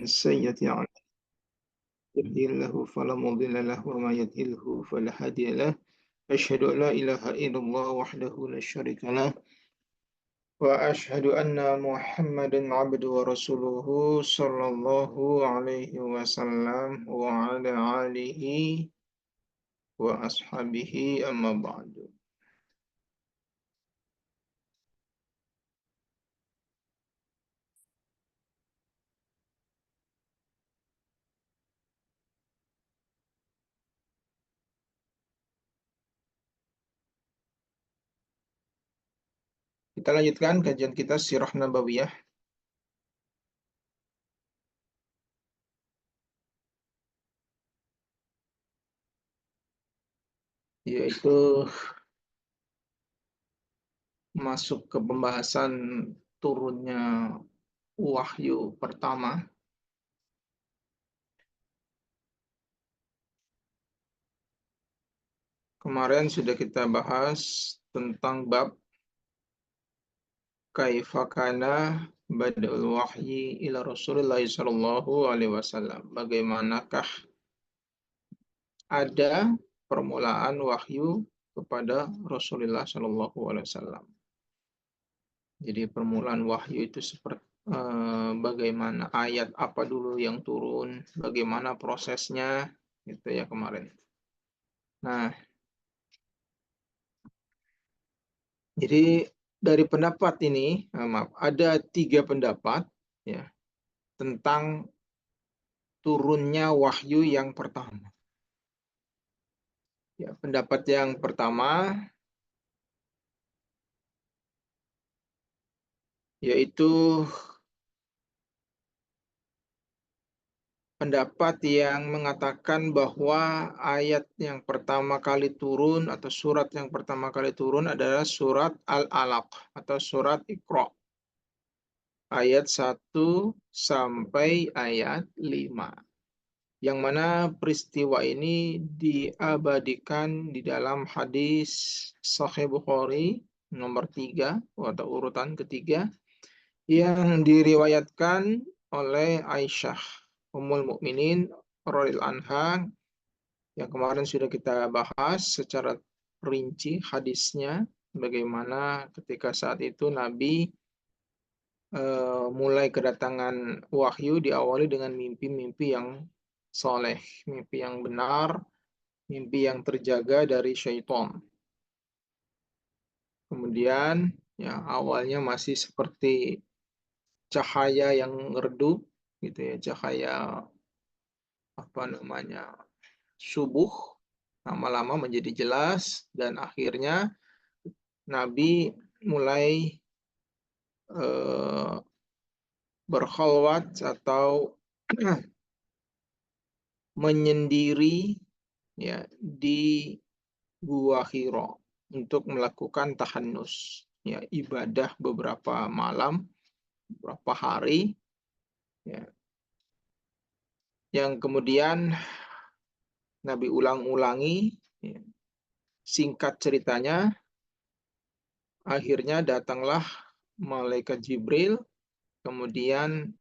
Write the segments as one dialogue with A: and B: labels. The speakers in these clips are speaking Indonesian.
A: سيئة أعمالنا يهده الله فلا مضل له وما يضلله فلا هادي له أشهد أن لا إله إلا الله وحده لا شريك له وأشهد أن محمدا عبده ورسوله صلى الله عليه وسلم وعلى آله وأصحابه أما بعد. Kita lanjutkan kajian kita Sirah Nabawiyah, yaitu masuk ke pembahasan turunnya wahyu pertama. Kemarin sudah kita bahas tentang bab kaifa kana badul wahyi ila Rasulullah sallallahu alaihi wasallam. Bagaimanakah ada permulaan wahyu kepada Rasulullah sallallahu alaihi wasallam. Jadi permulaan wahyu itu seperti bagaimana ayat apa dulu yang turun, bagaimana prosesnya, gitu ya kemarin. Nah, jadi dari pendapat ini, maaf, ada 3 pendapat ya tentang turunnya wahyu yang pertama. Ya, pendapat yang pertama yaitu pendapat yang mengatakan bahwa ayat yang pertama kali turun atau surat yang pertama kali turun adalah surat Al-Alaq atau surat Iqra. Ayat 1 sampai ayat 5. Yang mana peristiwa ini diabadikan di dalam hadis Sahih Bukhari nomor 3 atau urutan ketiga yang diriwayatkan oleh Aisyah Ummul Mukminin radhiyallahu anha yang kemarin sudah kita bahas secara rinci hadisnya, bagaimana ketika saat itu Nabi mulai kedatangan wahyu diawali dengan mimpi-mimpi yang soleh, mimpi yang benar, mimpi yang terjaga dari syaitan. Kemudian ya awalnya masih seperti cahaya yang redup gitu ya, cahaya apa namanya subuh, lama-lama menjadi jelas dan akhirnya Nabi mulai berkhalwat atau menyendiri ya di Gua Hira untuk melakukan tahannus, ya ibadah beberapa malam, beberapa hari, ya, yang kemudian Nabi ulang-ulangi. Ya. Singkat ceritanya, akhirnya datanglah malaikat Jibril, kemudian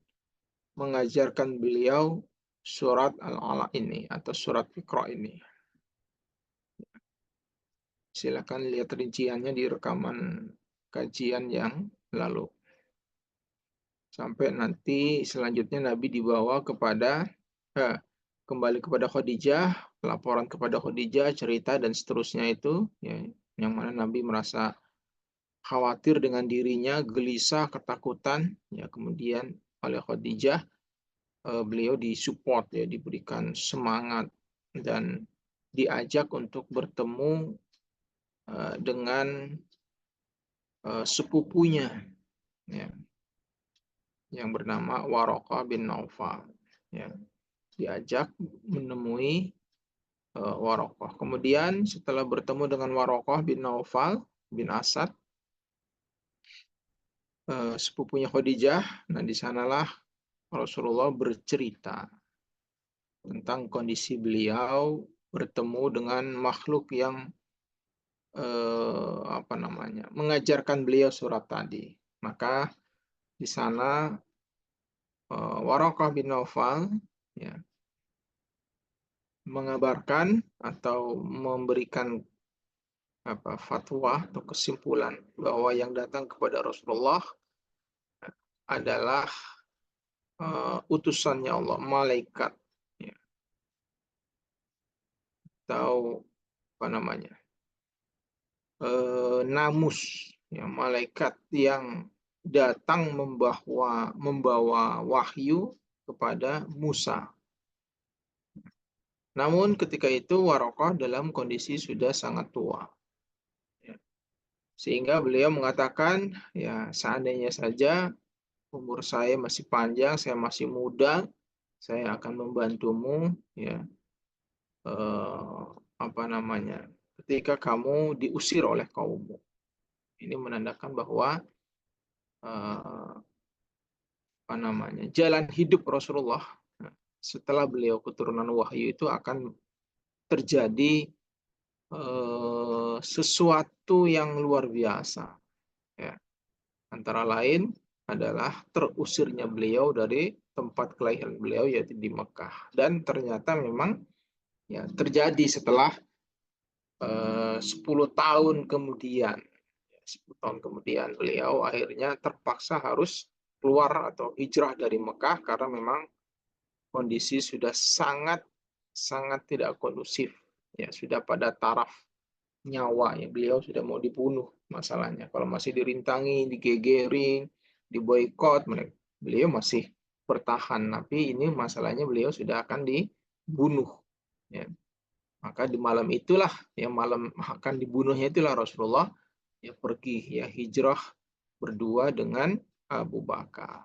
A: mengajarkan beliau surat Al-Alaq ini atau surat Iqra ini. Silakan lihat rinciannya di rekaman kajian yang lalu. Sampai nanti selanjutnya Nabi dibawa kepada kembali kepada Khadijah, laporan kepada Khadijah, cerita dan seterusnya itu, ya, yang mana Nabi merasa khawatir dengan dirinya, gelisah, ketakutan, ya kemudian oleh Khadijah beliau disupport, ya diberikan semangat dan diajak untuk bertemu dengan sepupunya, ya, yang bernama Waraqah bin Naufal, ya, diajak menemui Waraqah. Kemudian setelah bertemu dengan Waraqah bin Naufal bin Asad, sepupunya Khadijah, nah di sanalah Rasulullah bercerita tentang kondisi beliau bertemu dengan makhluk yang mengajarkan beliau surat tadi. Maka di sana Waraqah bin Naufal ya, mengabarkan atau memberikan fatwa atau kesimpulan bahwa yang datang kepada Rasulullah adalah utusannya Allah, malaikat, ya, atau apa namanya, namus, ya, malaikat yang datang membawa wahyu kepada Musa. Namun ketika itu Waraqah dalam kondisi sudah sangat tua, ya. Sehingga beliau mengatakan, ya seandainya saja umur saya masih panjang, saya masih muda, saya akan membantumu, ya, eh, apa namanya, ketika kamu diusir oleh kaummu. Ini menandakan bahwa eh, apa namanya, jalan hidup Rasulullah setelah beliau keturunan wahyu itu akan terjadi sesuatu yang luar biasa, ya. Antara lain adalah terusirnya beliau dari tempat kelahiran beliau yaitu di Mekah, dan ternyata memang ya terjadi setelah 10 tahun kemudian. 10 tahun kemudian beliau akhirnya terpaksa harus keluar atau hijrah dari Mekah karena memang kondisi sudah sangat sangat tidak kondusif, ya sudah pada taraf nyawa, ya beliau sudah mau dibunuh masalahnya. Kalau masih dirintangi, digegering, diboikot, beliau masih bertahan, tapi ini masalahnya beliau sudah akan dibunuh, ya. Maka di malam itulah, ya malam akan dibunuhnya itulah Rasulullah ya pergi, ya hijrah berdua dengan Abu Bakar.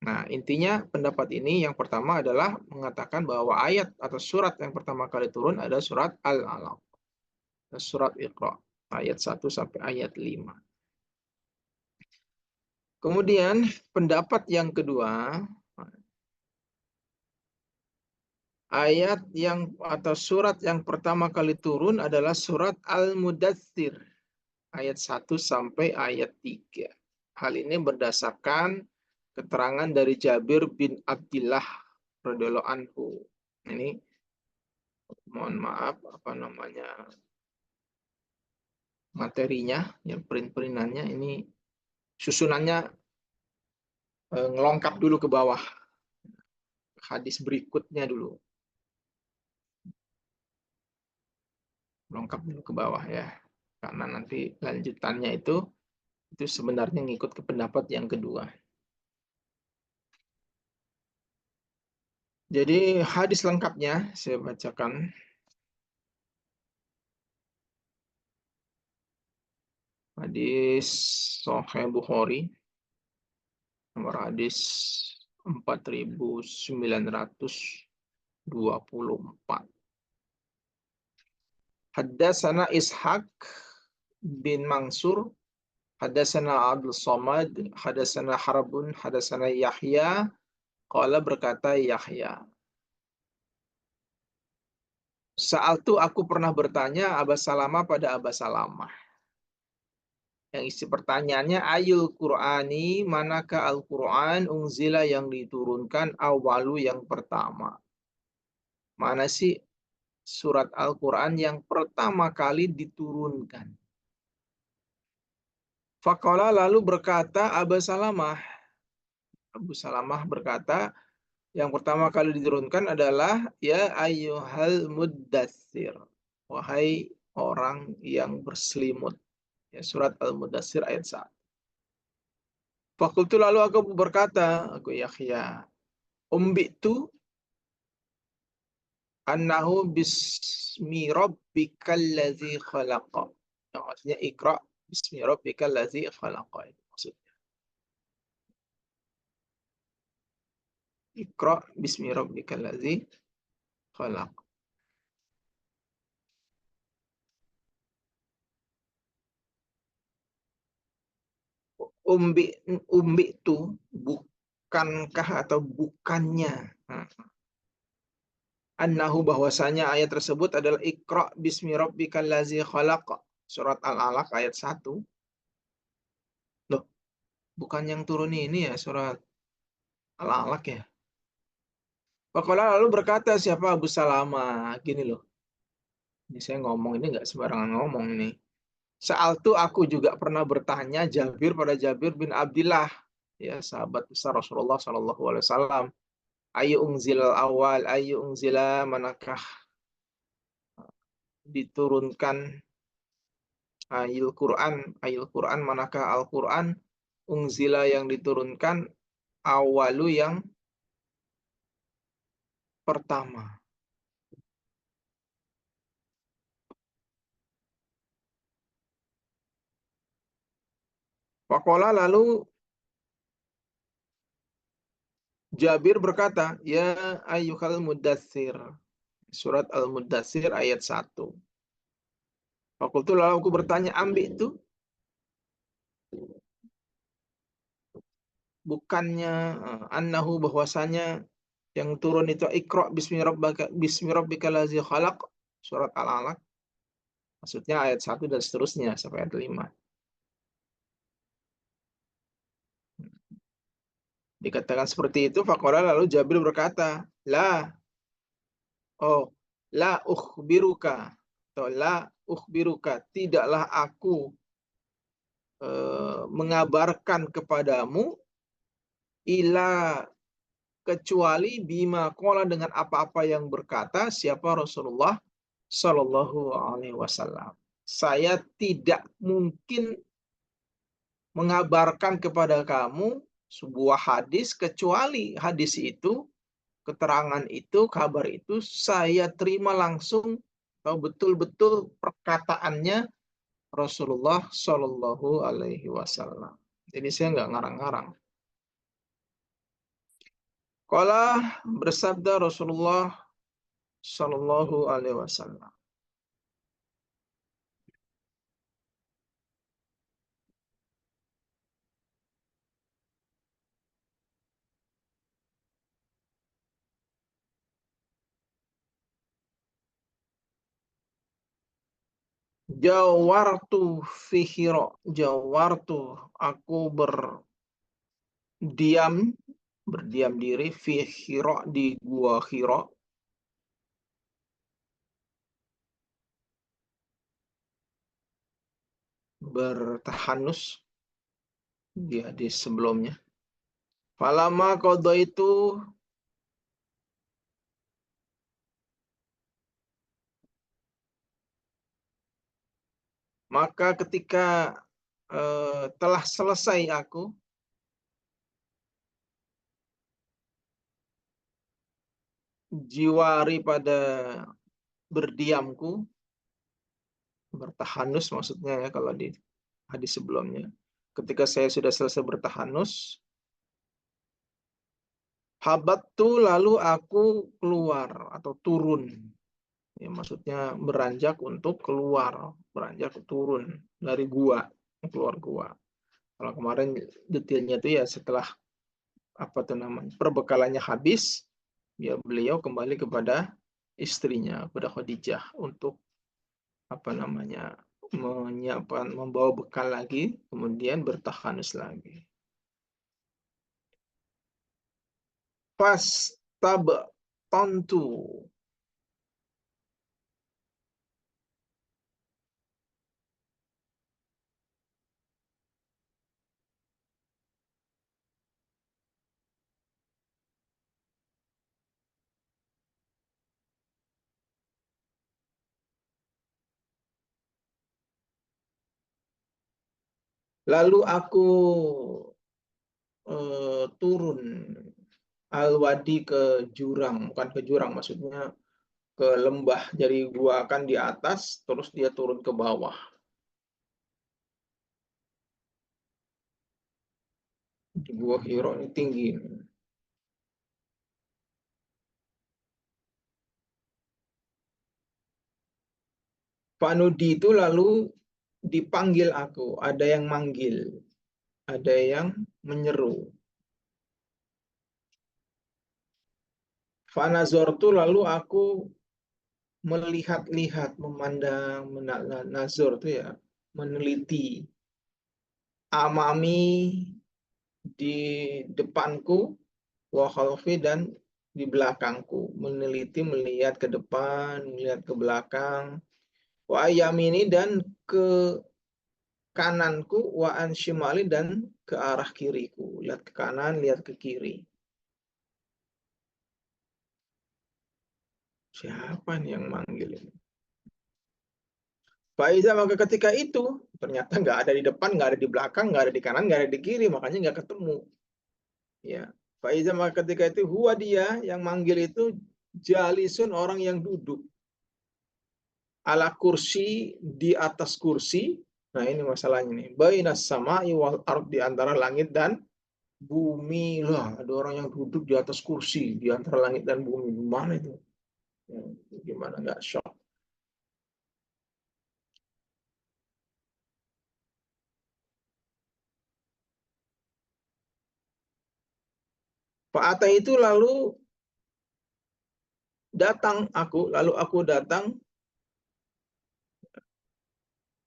A: Nah, intinya pendapat ini yang pertama adalah mengatakan bahwa ayat atau surat yang pertama kali turun ada surat Al-Alaq, surat Iqra, ayat 1 sampai ayat 5. Kemudian pendapat yang kedua, ayat yang atau surat yang pertama kali turun adalah surat Al-Mudaththir, ayat 1 sampai ayat 3. Hal ini berdasarkan keterangan dari Jabir bin Abdillah radhiyallahu anhu. Ini mohon maaf apa namanya, materinya, yang print-printannya ini susunannya ngelongkap dulu ke bawah hadis berikutnya dulu, lengkap dulu ke bawah ya, karena nanti lanjutannya itu sebenarnya ngikut ke pendapat yang kedua. Jadi hadis lengkapnya saya bacakan. Hadis Sahih Bukhari nomor hadis 4924. Haddatsana Ishaq bin Mansur, haddatsana Abdul Samad, haddatsana Harbun, haddatsana Yahya, qala berkata Yahya, saat itu aku pernah bertanya Aba Salamah pada Aba Salamah. Yang isi pertanyaannya, ayul Qur'ani, manakah Al-Quran unzila yang diturunkan awalu yang pertama. Mana sih surat Al-Quran yang pertama kali diturunkan? Faqala lalu berkata Aba Salamah. Abu Salamah berkata, yang pertama kali diturunkan adalah ya ayyuhal muddatsir. Wahai orang yang berselimut. Ya, surat Al-Mudatsir ayat 1. Fakultu lalu aku berkata, aku Yahya, umbitu annahu bismi rabbikal ladzi khalaqa. Yang maksudnya Iqra bismi rabbikal ladzi khalaqa. Itu maksudnya. Iqra bismi rabbikal ladzi khalaqa. Umbi itu bukankah atau bukannya, annahu bahwasanya ayat tersebut adalah Iqra bismi rabbikal ladzi khalaq, surat Al-Alaq ayat 1. Loh, bukan yang turun ini ya surat Al-Alaq ya. Faqala lalu berkata siapa Abu Salama, gini loh. Ini saya ngomong ini nggak sembarangan ngomong nih. Sa'altu aku juga pernah bertanya Jabir pada Jabir bin Abdillah, ya sahabat besar Rasulullah Shallallahu Alaihi Wasallam. Ayu ungzil awal, ayu ungzila manakah diturunkan ayul Quran manakah Al Quran ungzila yang diturunkan awalu yang pertama. Faqala lalu Jabir berkata, ya ayyuhal mudaththir. Surat Al-Mudaththir ayat 1. Fakultu lalu aku bertanya, ambil itu bukannya annahu bahwasanya yang turun itu Iqra bismi rabbika lazi khalaq, surat Al-Alaq. Maksudnya ayat 1 dan seterusnya sampai ayat 5. Dikatakan seperti itu, faqala lalu Jabir berkata, oh, la ukhbiruka atau la ukhbiruka, tidaklah aku mengabarkan kepadamu ila kecuali bima qala dengan apa-apa yang berkata siapa Rasulullah Shallallahu Alaihi Wasallam. Saya tidak mungkin mengabarkan kepada kamu sebuah hadis kecuali hadis itu, keterangan itu, kabar itu saya terima langsung atau betul-betul perkataannya Rasulullah Shallallahu Alaihi Wasallam. Jadi saya nggak ngarang-ngarang. Qala bersabda Rasulullah Shallallahu Alaihi Wasallam. Jawartu fi Hira. Jawartu, aku berdiam diri fi Hira, di gua Hira, bertahanus di hadis sebelumnya. Falama qada itu, maka ketika telah selesai aku jiwari pada berdiamku, bertahanus maksudnya ya kalau di hadis sebelumnya. Ketika saya sudah selesai bertahanus, habat tuh lalu aku keluar atau turun. Ya, maksudnya beranjak untuk keluar, beranjak turun dari gua, keluar gua. Kalau kemarin detailnya itu ya setelah apa tuh namanya perbekalannya habis, ya beliau kembali kepada istrinya, kepada Khadijah untuk apa namanya menyiapkan, membawa bekal lagi, kemudian bertahanus lagi. Pas tab tentu, lalu aku turun al-wadi ke jurang, bukan ke jurang maksudnya ke lembah. Jadi gua kan di atas, terus dia turun ke bawah. Di gua Hiro ini tinggi. Panudi itu lalu dipanggil aku, ada yang manggil, ada yang menyeru. Fanazor itu lalu aku melihat-lihat, memandang, nazar itu ya, meneliti. Amami, di depanku, wa khalfi dan di belakangku, meneliti, melihat ke depan, melihat ke belakang, wa yamini dan ke kananku, wa an shimali dan ke arah kiriku, lihat ke kanan, lihat ke kiri. Siapa nih yang manggil ini? Faiza, maka ketika itu ternyata nggak ada di depan, nggak ada di belakang, nggak ada di kanan, nggak ada di kiri, makanya nggak ketemu. Ya, Faiza, maka ketika itu huwa dia yang manggil itu jalisun, orang yang duduk ala kursi, di atas kursi. Nah ini masalahnya nih. Bainas sama'i wal ard, di antara langit dan bumi. Lah, ada orang yang duduk di atas kursi di antara langit dan bumi. Gimana itu? Ya, gimana nggak shock? Pak Atta itu lalu aku datang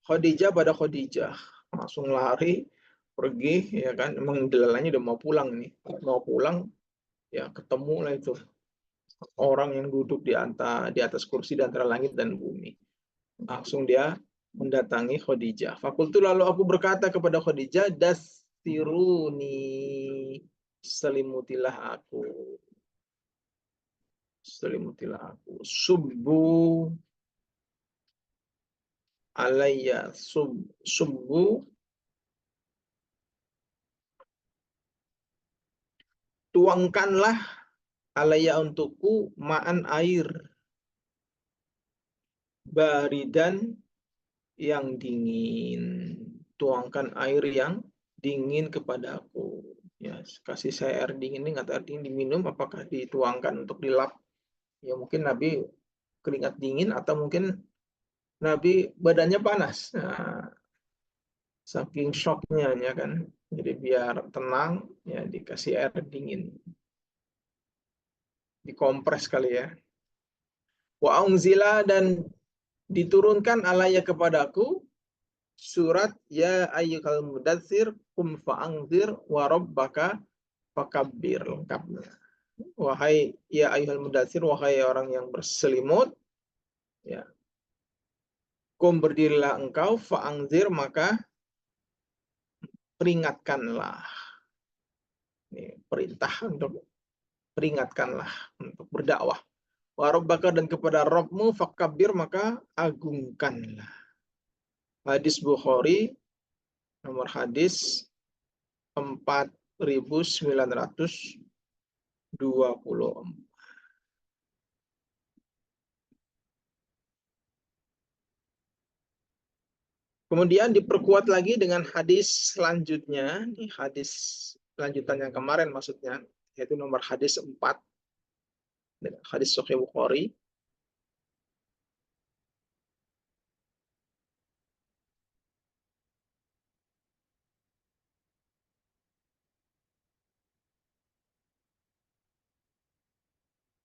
A: Khadijah pada Khadijah. Langsung lari pergi, ya kan, emang delalanya udah mau pulang nih, mau pulang, ya ketemu lah itu orang yang duduk di atas kursi di antara langit dan bumi. Langsung dia mendatangi Khadijah. Fakultu, lalu aku berkata kepada Khadijah, dastiruni, selimutilah aku, selimutilah aku, subuh alayya, subuh, tuangkanlah alayya untukku, ma'an air, baridan yang dingin, tuangkan air yang dingin kepadaku. Ya, kasih saya air dingin, ini nggak tahu artinya diminum, apakah dituangkan untuk dilap. Ya mungkin Nabi keringat dingin, atau mungkin Nabi badannya panas. Nah, saking shocknya ya kan. Jadi biar tenang, ya dikasih air dingin, dikompres kali ya. Wa unzila, dan diturunkan alaya kepadaku surat ya ayyuhal mudatsir kum fa'angzir wa rabbaka fakabbir, lengkapnya. Wahai ya ayyuhal mudatsir, wahai orang yang berselimut, ya, kum berdirilah engkau, fa'angzir maka peringatkanlah. Ini perintah untuk peringatkanlah, untuk berdakwah. Wa rabbaka, dan kepada Rabbmu, fakabbir maka agungkanlah. Hadis Bukhari, nomor hadis 4920. Kemudian diperkuat lagi dengan hadis selanjutnya, ini hadis lanjutan yang kemarin maksudnya, yaitu nomor hadis 4, hadis Sahih Bukhari.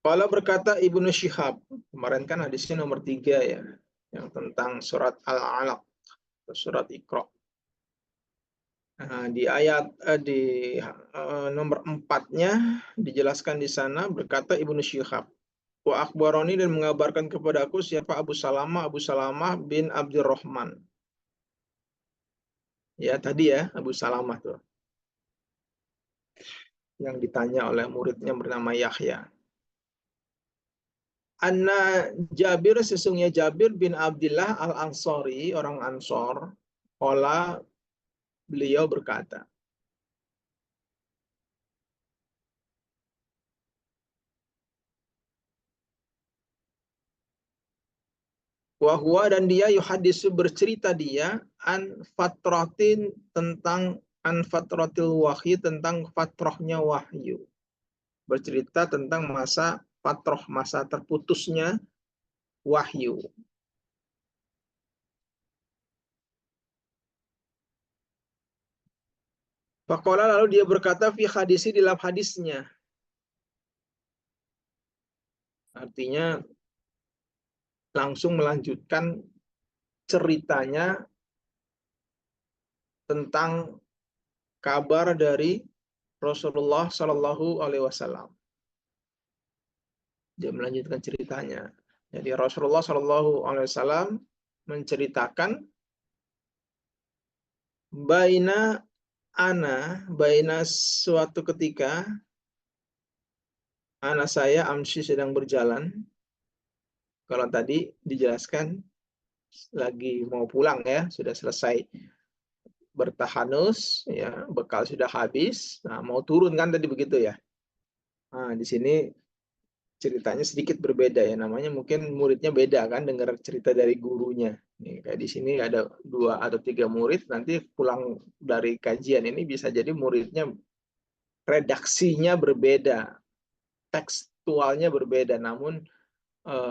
A: Kalau berkata Ibnu Syihab, kemarin kan hadisnya nomor 3 ya, yang tentang surat Al-Alaq, surat Iqra. Nah, di ayat nomor 4-nya dijelaskan di sana, berkata Ibnu Syihab, wa akhbaroni, dan mengabarkan kepadaku siapa Abu Salamah bin Abdurrahman. Ya tadi ya, Abu Salamah tuh yang ditanya oleh muridnya bernama Yahya. Anna Jabir, sesungguhnya Jabir bin Abdullah Al-Ansari, orang Ansor, qala, beliau berkata, wahwa, dan dia yuhadisu, bercerita dia, an fatratin, tentang an fatratil wahyi, tentang fatrohnya wahyu. Bercerita tentang masa fatroh, masa terputusnya wahyu. Faqala, lalu dia berkata, fi hadisi, dalam hadisnya. Artinya langsung melanjutkan ceritanya tentang kabar dari Rasulullah Shallallahu Alaihi Wasallam. Dia melanjutkan ceritanya. Jadi Rasulullah Shallallahu Alaihi Wasallam menceritakan baina suatu ketika anak saya Amsi sedang berjalan. Kalau tadi dijelaskan lagi mau pulang ya, sudah selesai bertahanus, ya bekal sudah habis, nah mau turun kan tadi begitu ya. Nah di sini ceritanya sedikit berbeda ya, namanya mungkin muridnya beda kan, dengar cerita dari gurunya. Nih, kayak di sini ada 2 atau 3 murid, nanti pulang dari kajian ini bisa jadi muridnya redaksinya berbeda, tekstualnya berbeda, namun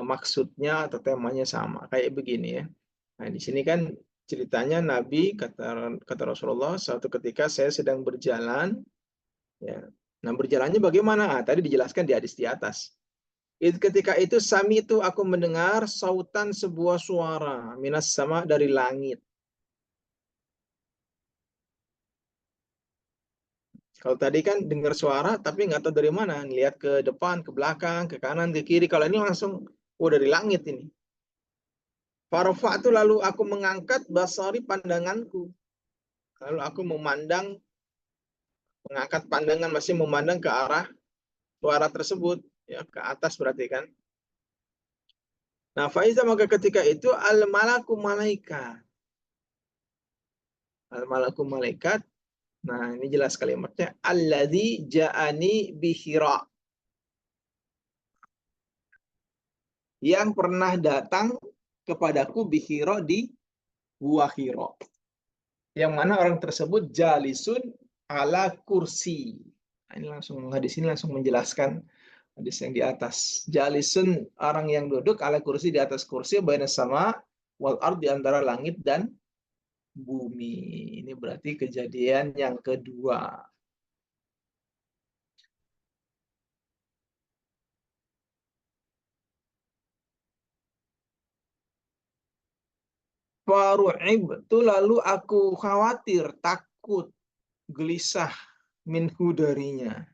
A: maksudnya atau temanya sama. Kayak begini ya. Nah, di sini kan ceritanya Nabi kata Rasulullah, suatu ketika saya sedang berjalan ya. Nah, berjalannya bagaimana? Tadi dijelaskan di hadis di atas. Ketika itu sami itu aku mendengar sautan sebuah suara minas sama dari langit. Kalau tadi kan dengar suara tapi nggak tahu dari mana, lihat ke depan, ke belakang, ke kanan, ke kiri. Kalau ini langsung, oh dari langit ini. Farafa'tu lalu aku mengangkat basari pandanganku. Lalu aku mengangkat pandangan, masih memandang ke arah suara tersebut, ya ke atas berarti kan. Nah, faiza maka ketika itu al malaku malaikat. Al malaku malaikat. Nah, ini jelas kalimatnya. Alladzi ja'ani bihira. Yang pernah datang kepadaku bihira di Gua Hira. Yang mana orang tersebut jalisun ala kursi. Nah, ini langsung hadis ini langsung menjelaskan hadis yang di atas. Jalisun orang yang duduk ala kursi di atas kursi baina sama wal ard di antara langit dan bumi. Ini berarti kejadian yang kedua. Faru'ib itu lalu aku khawatir, takut, gelisah minhu darinya.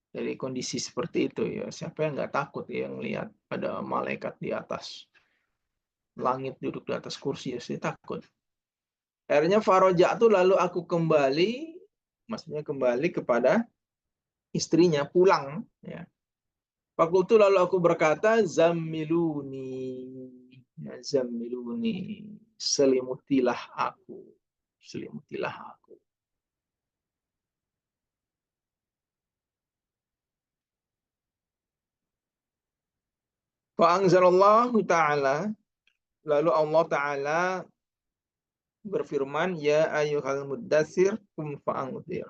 A: Dari kondisi seperti itu ya, siapa yang nggak takut ya ngelihat ada malaikat di atas langit duduk di atas kursi, ya saya takut. Akhirnya faroja itu lalu aku kembali, maksudnya kembali kepada istrinya, pulang ya. Fakultu lalu aku berkata, zammiluni, ya, zammiluni, selimutilah aku, selimutilah aku. Fa'anzalallahu ta'ala, lalu Allah ta'ala berfirman, ya ayyuhal muddatsir kum fa'anzir.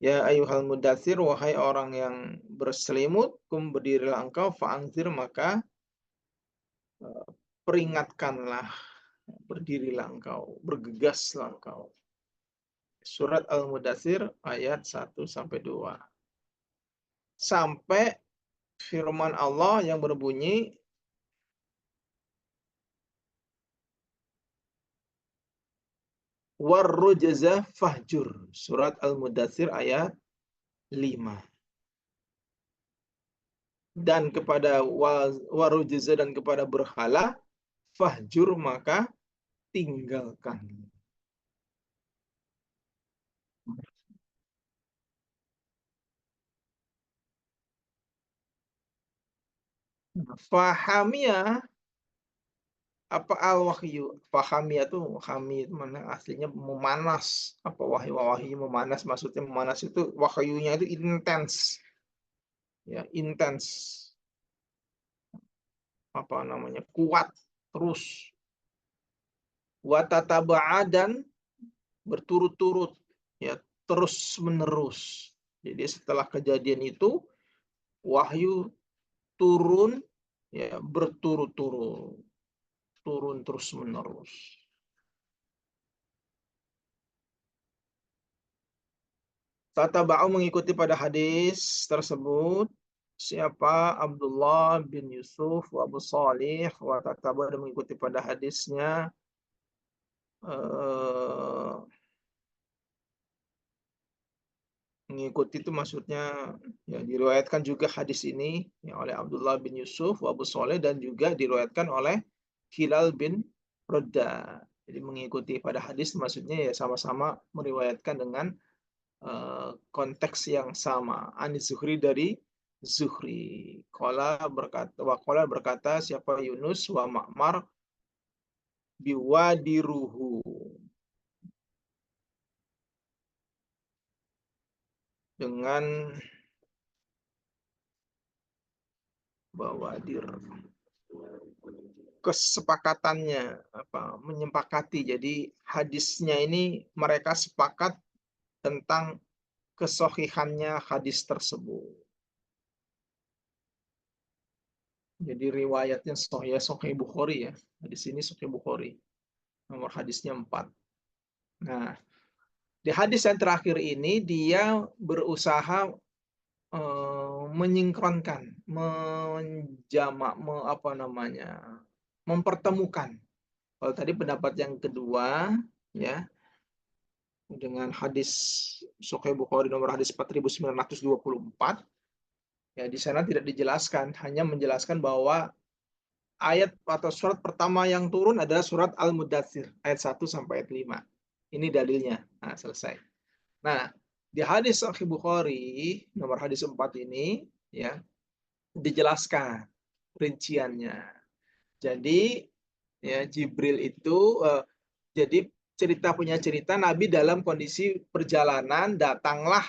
A: Ya ayyuhal muddatsir, wahai orang yang berselimut, kum berdirilah engkau, fa'anzir maka peringatkanlah, berdirilah engkau, bergegaslah engkau. Surat Al-Mudatsir ayat 1-2. Sampai firman Allah yang berbunyi, warrujza fahjur. Surat Al-Mudatsir ayat 5. Dan kepada warujza dan kepada berhala, fahjur maka tinggalkan. Fahamia, apa al-wahyu? Fahamia itu, wahami itu mana aslinya memanas. Apa wahyu memanas, maksudnya memanas itu wahyunya itu intens. Ya, intens. Apa namanya? Kuat terus. Watataba'a dan berturut-turut, ya, terus menerus. Jadi setelah kejadian itu wahyu turun, ya, berturut-turut, turun terus menerus. Tataba'u mengikuti pada hadis tersebut siapa Abdullah bin Yusuf wa Abu Salih, wa tataba'u dan mengikuti pada hadisnya Mengikuti itu maksudnya ya diriwayatkan juga hadis ini ya oleh Abdullah bin Yusuf wa Abu Shalih dan juga diriwayatkan oleh Hilal bin Radda. Jadi mengikuti pada hadis maksudnya ya sama-sama meriwayatkan dengan konteks yang sama. Anis Zuhri dari Zuhri. Qala berkata siapa Yunus wa Ma'mar biwadiruhu. Dengan bawadir. Kesepakatannya menyepakati. Jadi hadisnya ini mereka sepakat tentang kesohihannya hadis tersebut. Jadi riwayatnya Sahih Bukhari ya. Hadis ini Sahih Bukhari. Nomor hadisnya 4. Nah, di hadis yang terakhir ini dia berusaha menyingkronkan, mempertemukan. Kalau tadi pendapat yang kedua ya dengan hadis Sahih Bukhari nomor hadis 4924 ya di sana tidak dijelaskan, hanya menjelaskan bahwa ayat atau surat pertama yang turun adalah surat Al-Mudatsir ayat 1 sampai ayat 5. Ini dalilnya. Nah, selesai. Nah, di hadis Sahih Bukhari nomor hadis 4 ini ya dijelaskan rinciannya. Jadi ya Jibril itu jadi punya cerita Nabi dalam kondisi perjalanan datanglah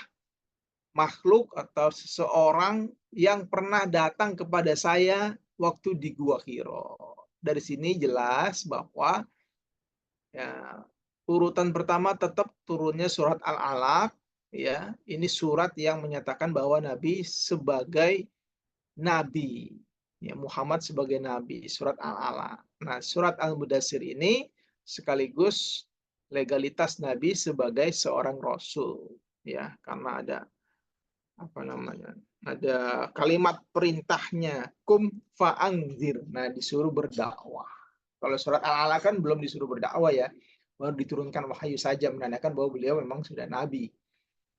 A: makhluk atau seseorang yang pernah datang kepada saya waktu di Gua Hiro. Dari sini jelas bahwa ya urutan pertama tetap turunnya surat Al-Alaq ya. Ini surat yang menyatakan bahwa Nabi sebagai nabi. Ya, Muhammad sebagai nabi, surat Al-Alaq. Nah, surat Al-Mudatsir ini sekaligus legalitas Nabi sebagai seorang rasul ya, karena ada ada kalimat perintahnya kum fa'angzir. Nah, disuruh berdakwah. Kalau surat Al-Alaq kan belum disuruh berdakwah ya, baru diturunkan wahyu saja menandakan bahwa beliau memang sudah nabi.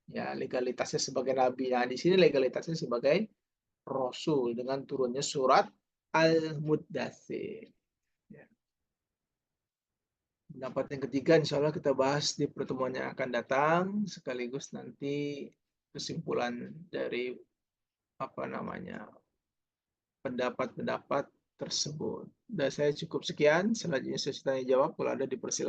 A: Ya, legalitasnya sebagai nabi. Nah, di sini legalitasnya sebagai rasul dengan turunnya surat Al-Muddatsir. Ya. Pendapat yang ketiga insya Allah kita bahas di pertemuan yang akan datang, sekaligus nanti kesimpulan dari pendapat-pendapat tersebut. Dan saya cukup sekian, selanjutnya saya tanya jawab kalau ada dipersilakan.